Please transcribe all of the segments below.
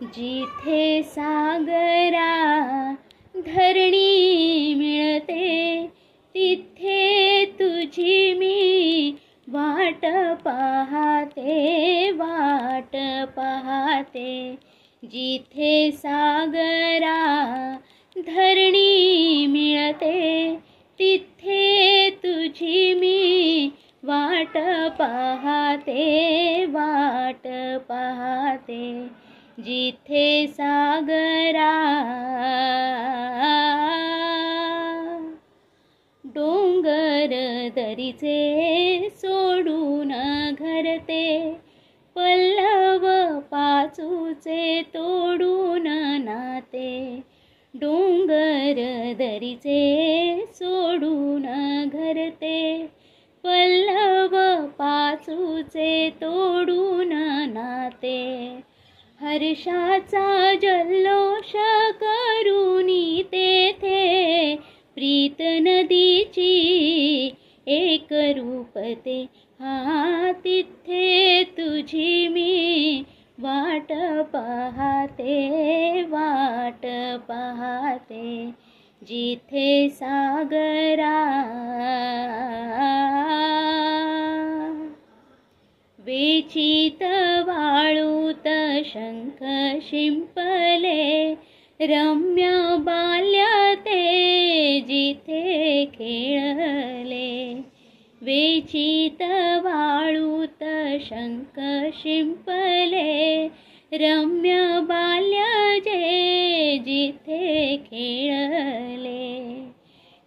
जिथे सागरा धरणी मिळते, तिथे तुझी मी वाट पाहते, वाट पाहते. जिथे सागरा धरणी मिळते, तिथे तुझी मी वाट पाहते, वाट पाहते. जिथे सागरा डोंगर दरीचे सोडून घरते, पल्लव पाचूचे तोडून नाते. डोंगर दरीचे सोडून घरते, पल्लव पाचूचे तोडून नाते. हर्षाचा जल्लोष करूनी तेथे, प्रीत नदीची एक रूपते. हा तिथे तुझी मी वाट पाहते, वाट पाहते. जिथे सागरा वेचित वाळूत शंख शिंपले, रम्य बाल्य ते जिथे खेळले. वेचित वाळूत शंख शिंपले, रम्य बाल्य जे जिथे खेळले.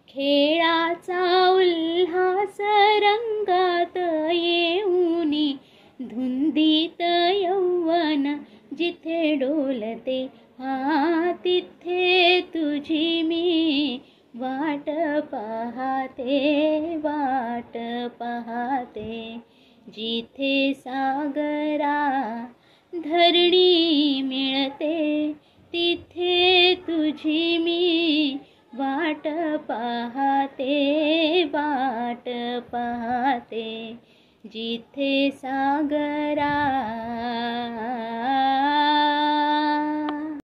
खेळाचा उल्हास रंगात येऊनी, धुंदीत यौवन जिथे डोलते. हा तिथे तुझी मी वाट पाहते, वाट पाहते. जिथे सागरा धरणी मिळते, तिथे तुझी मी वाट पाहते, वाट पाहते. जिथे सागरा